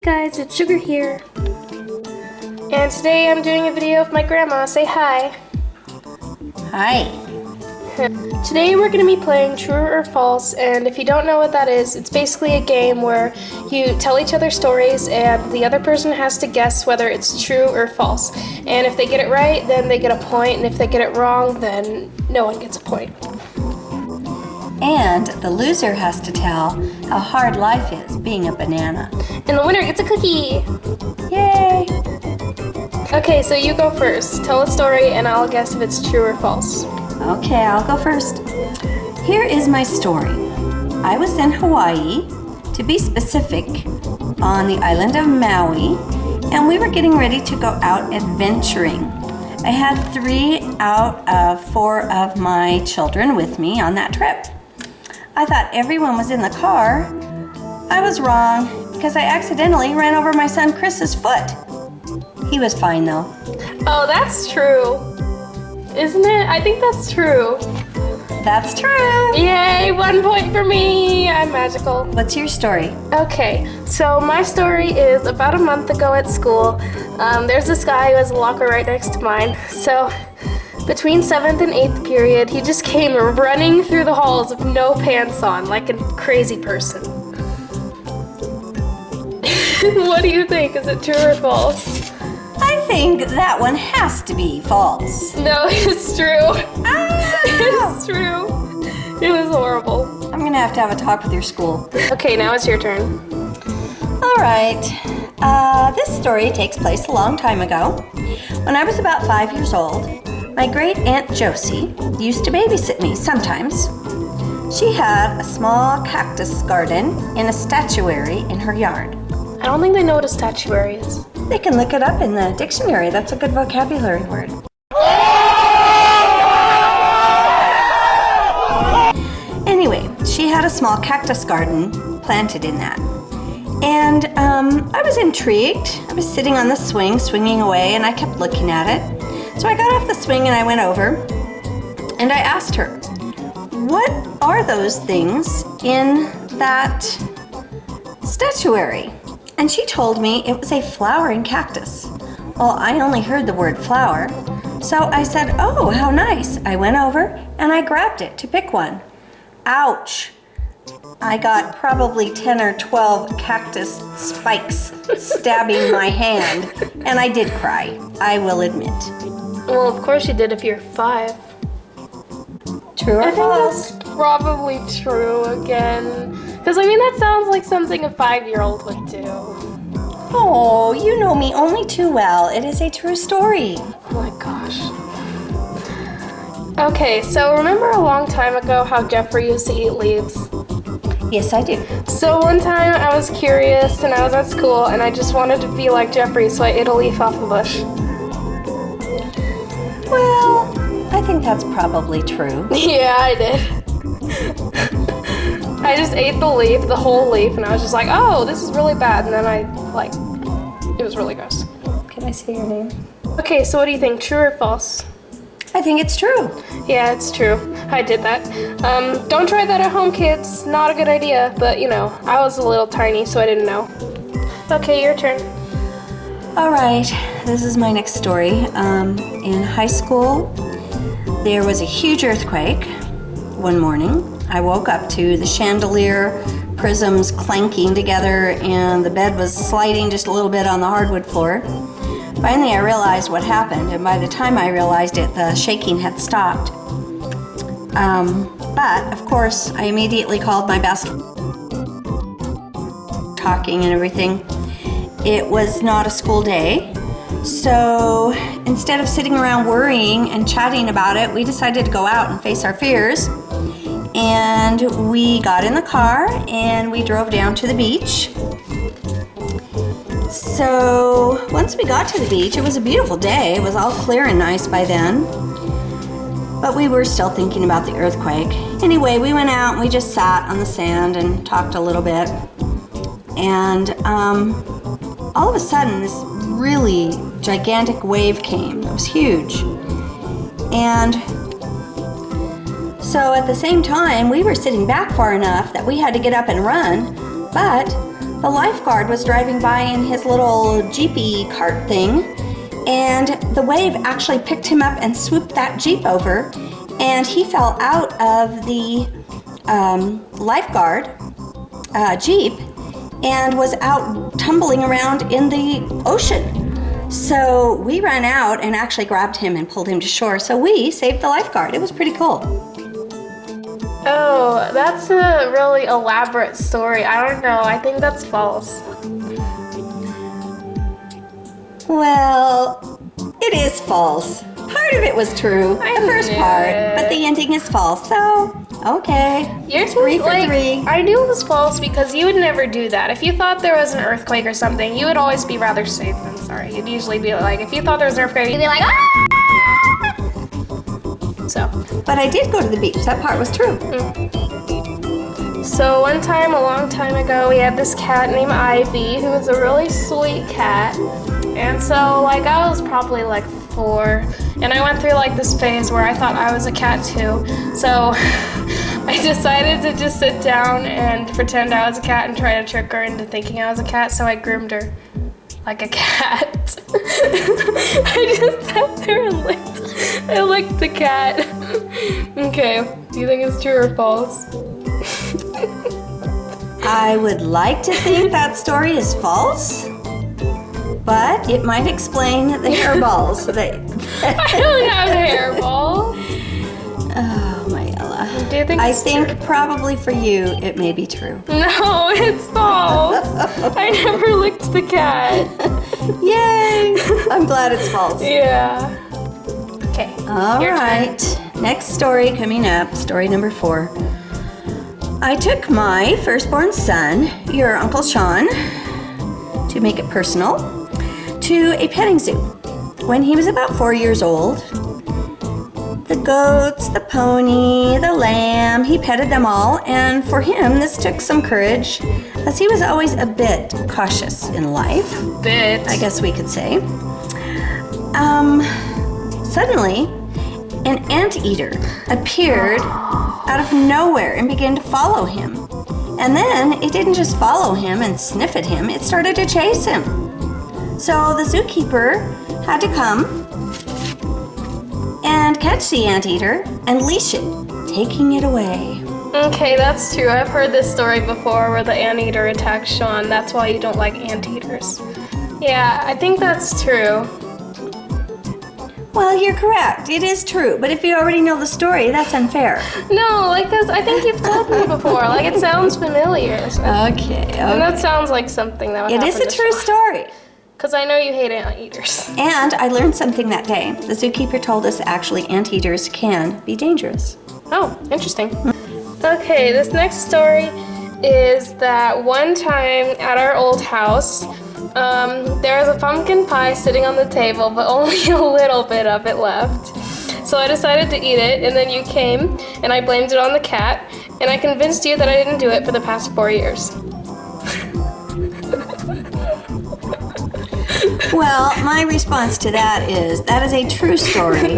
Guys, it's Sugar here. And today I'm doing a video of my grandma. Say hi. Hi. Today we're going to be playing True or False, and if you don't know what that is, it's basically a game where you tell each other stories and the other person has to guess whether it's true or false. And if they get it right, then they get a point, and if they get it wrong, then no one gets a point. And the loser has to tell how hard life is being a banana. And the winner gets a cookie! Yay! Okay, so you go first. Tell a story and I'll guess if it's true or false. Okay, I'll go first. Here is my story. I was in Hawaii, to be specific, on the island of Maui, and we were getting ready to go out adventuring. I had 3 out of 4 of my children with me on that trip. I thought everyone was in the car. I was wrong because I accidentally ran over my son Chris's foot. He was fine though. Oh, that's true. Isn't it? I think that's true. That's true. Yay, 1 point for me. I'm magical. What's your story? Okay, so my story is about a month ago at school. There's this guy who has a locker right next to mine. So between 7th and 8th period, he just came running through the halls with no pants on, like a crazy person. What do you think? Is it true or false? I think that one has to be false. No, it's true. Ah! It's true. It was horrible. I'm gonna have to have a talk with your school. Okay, now it's your turn. All right. This story takes place a long time ago. When I was about 5 years old, my great Aunt Josie used to babysit me sometimes. She had a small cactus garden in a statuary in her yard. I don't think they know what a statuary is. They can look it up in the dictionary. That's a good vocabulary word. Anyway, she had a small cactus garden planted in that. And I was intrigued. I was sitting on the swing, swinging away, and I kept looking at it. So I got off the swing and I went over and I asked her, what are those things in that statuary? And she told me it was a flowering cactus. Well, I only heard the word flower. So I said, oh, how nice. I went over and I grabbed it to pick one. Ouch. I got probably 10 or 12 cactus spikes stabbing my hand, and I did cry, I will admit. Well, of course you did if you're 5. True or false? That's probably true again. Because, I mean, that sounds like something a 5-year-old would do. Oh, you know me only too well. It is a true story. Oh my gosh. Okay, so remember a long time ago how Jeffrey used to eat leaves? Yes, I do. So one time I was curious and I was at school and I just wanted to be like Jeffrey, so I ate a leaf off a bush. Well, I think that's probably true. Yeah, I did. I just ate the leaf, the whole leaf, and I was just like, oh, this is really bad. And then it was really gross. Can I say your name? Okay, so what do you think, true or false? I think it's true. Yeah, it's true. I did that. Don't try that at home, kids. Not a good idea, but you know, I was a little tiny, so I didn't know. Okay, your turn. All right, this is my next story. In high school, there was a huge earthquake one morning. I woke up to the chandelier prisms clanking together and the bed was sliding just a little bit on the hardwood floor. Finally, I realized what happened, and by the time I realized it, the shaking had stopped. But, of course, I immediately called my best talking and everything. It was not a school day, so instead of sitting around worrying and chatting about it, we decided to go out and face our fears. And we got in the car and we drove down to the beach. So once we got to the beach, it was a beautiful day. It was all clear and nice by then. But we were still thinking about the earthquake. Anyway, we went out and we just sat on the sand and talked a little bit. And all of a sudden, this really gigantic wave came. It was huge. And so at the same time, we were sitting back far enough that we had to get up and run. But the lifeguard was driving by in his little jeepy cart thing, and the wave actually picked him up and swooped that jeep over, and he fell out of the lifeguard jeep and was out tumbling around in the ocean. So we ran out and actually grabbed him and pulled him to shore. So we saved the lifeguard. It was pretty cool. Oh, that's a really elaborate story. I don't know. I think that's false. Well, it is false. Part of it was true, the first part, but the ending is false. So, okay. You're 3 for 3. I knew it was false because you would never do that. If you thought there was an earthquake or something, you would always be rather safe than sorry. You'd usually be like, if you thought there was an earthquake, you'd be like, ah! So. But I did go to the beach. That part was true. So one time, a long time ago, we had this cat named Ivy, who was a really sweet cat. And so, like, I was probably like 4, and I went through like this phase where I thought I was a cat too. So I decided to just sit down and pretend I was a cat and try to trick her into thinking I was a cat. So I groomed her like a cat. I just sat there and licked the cat. Okay, do you think it's true or false? I would like to think that story is false, but it might explain the hairballs. I don't have hairballs. Oh, Mayella. Do you think I it's think true? Probably for you, it may be true. No, it's false. I never licked the cat. Yay! I'm glad it's false. Yeah. Okay. All your right. turn. Next story coming up, story number 4. I took my firstborn son, your Uncle Sean, to make it personal, to a petting zoo. When he was about 4 years old, the goats, the pony, the lamb, he petted them all, and for him this took some courage, as he was always a bit cautious in life. I guess we could say. Suddenly, an anteater appeared out of nowhere and began to follow him. And then it didn't just follow him and sniff at him, it started to chase him. So the zookeeper had to come and catch the anteater and leash it, taking it away. Okay, that's true. I've heard this story before where the anteater attacked Sean. That's why you don't like anteaters. Yeah, I think that's true. Well, you're correct. It is true. But if you already know the story, that's unfair. No, like this, I think you've told me before. Like it sounds familiar. So. Okay. And that sounds like something that would happen. It is a true story. Because I know you hate anteaters. And I learned something that day. The zookeeper told us actually anteaters can be dangerous. Oh, interesting. Okay, this next story is that one time at our old house, there was a pumpkin pie sitting on the table, but only a little bit of it left. So I decided to eat it, and then you came, and I blamed it on the cat, and I convinced you that I didn't do it for the past 4 years. Well, my response to that is a true story,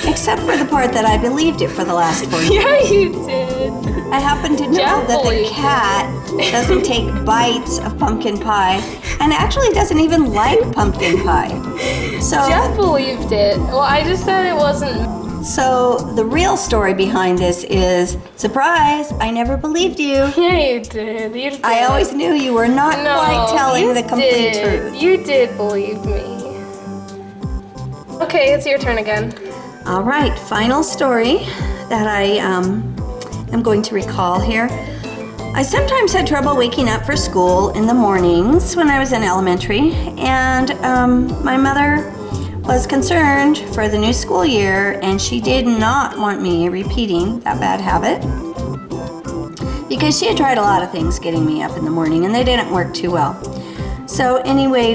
except for the part that I believed it for the last 4 years. Yeah, you did. I happen to know that the cat doesn't take bites of pumpkin pie and actually doesn't even like pumpkin pie. So Jeff believed it. Well, I just said it wasn't. So the real story behind this is, surprise, I never believed you. Yeah, you did. You did. I always knew you were not quite telling the complete truth. You did believe me. Okay, it's your turn again. All right, final story that I am going to recall here. I sometimes had trouble waking up for school in the mornings when I was in elementary, and my mother was concerned for the new school year, and she did not want me repeating that bad habit because she had tried a lot of things getting me up in the morning and they didn't work too well. So anyway,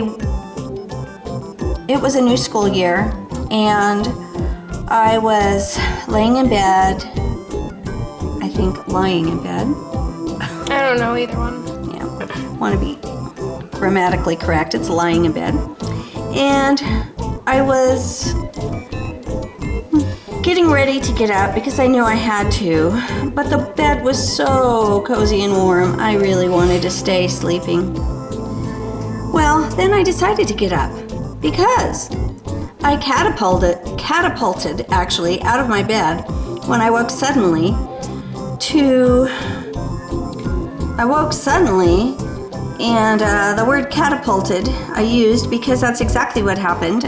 it was a new school year and I was laying in bed, I think lying in bed. I don't know either one. Yeah, want to be grammatically correct, it's lying in bed. And I was getting ready to get up because I knew I had to, but the bed was so cozy and warm, I really wanted to stay sleeping. then I decided to get up because I catapulted actually out of my bed when I woke suddenly and the word catapulted I used because that's exactly what happened.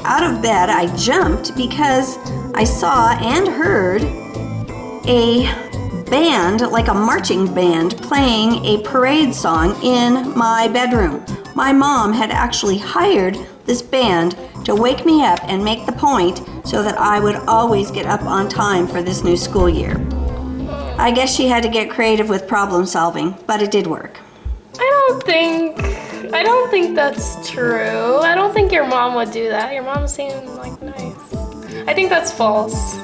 Out of bed, I jumped because I saw and heard a band, like a marching band, playing a parade song in my bedroom. My mom had actually hired this band to wake me up and make the point so that I would always get up on time for this new school year. I guess she had to get creative with problem solving, but it did work. I don't think that's true. I don't think your mom would do that. Your mom seemed like nice. I think that's false.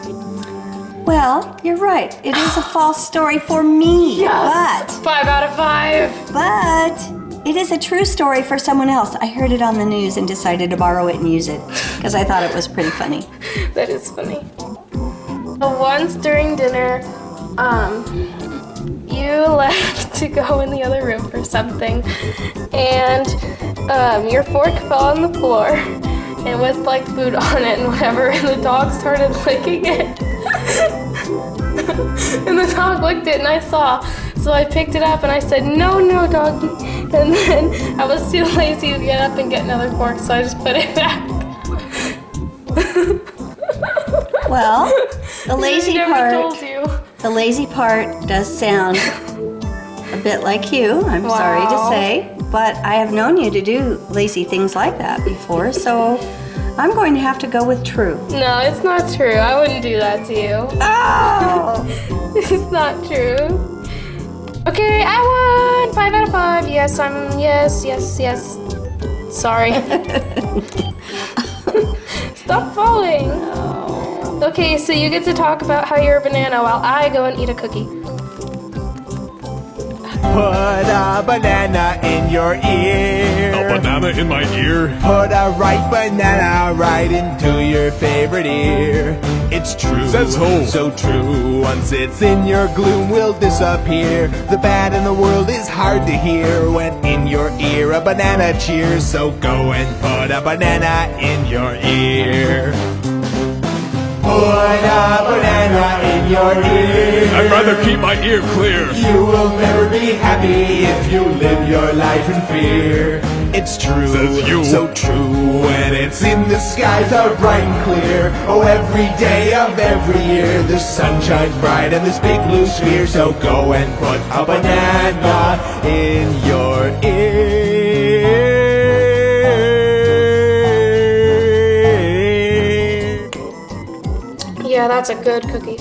Well, you're right. It is a false story for me. Yes. 5 out of 5. But it is a true story for someone else. I heard it on the news and decided to borrow it and use it because I thought it was pretty funny. That is funny. Once during dinner, you left to go in the other room for something, and your fork fell on the floor, and with like food on it and whatever, and the dog started licking it. And the dog licked it, and I saw, so I picked it up and I said, "No, doggy." And then I was too lazy to get up and get another fork, so I just put it back. Well, the lazy part. Does sound a bit like you, I'm sorry to say, but I have known you to do lazy things like that before, so I'm going to have to go with true. No, it's not true. I wouldn't do that to you. Oh! It's not true. Okay, I won! 5 out of 5. Yes. Sorry. Stop falling. Okay, so you get to talk about how you're a banana while I go and eat a cookie. Put a banana in your ear. A banana in my ear? Put a ripe banana right into your favorite ear. It's true, Says who? so true. Once it's in your gloom, will disappear. The bad in the world is hard to hear when in your ear a banana cheers. So go and put a banana in your ear. Put a banana in your ear. I'd rather keep my ear clear. You will never be happy if you live your life in fear. It's true, Says you. so true. When it's in the skies are bright and clear. Oh, every day of every year the sun shines bright in this big blue sphere. So go and put a banana in your ear. Yeah, that's a good cookie.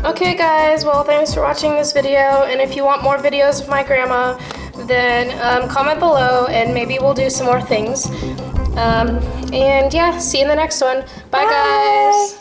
Okay guys, well thanks for watching this video, and if you want more videos of my grandma, then comment below and maybe we'll do some more things. And yeah, see you in the next one. Bye. Guys!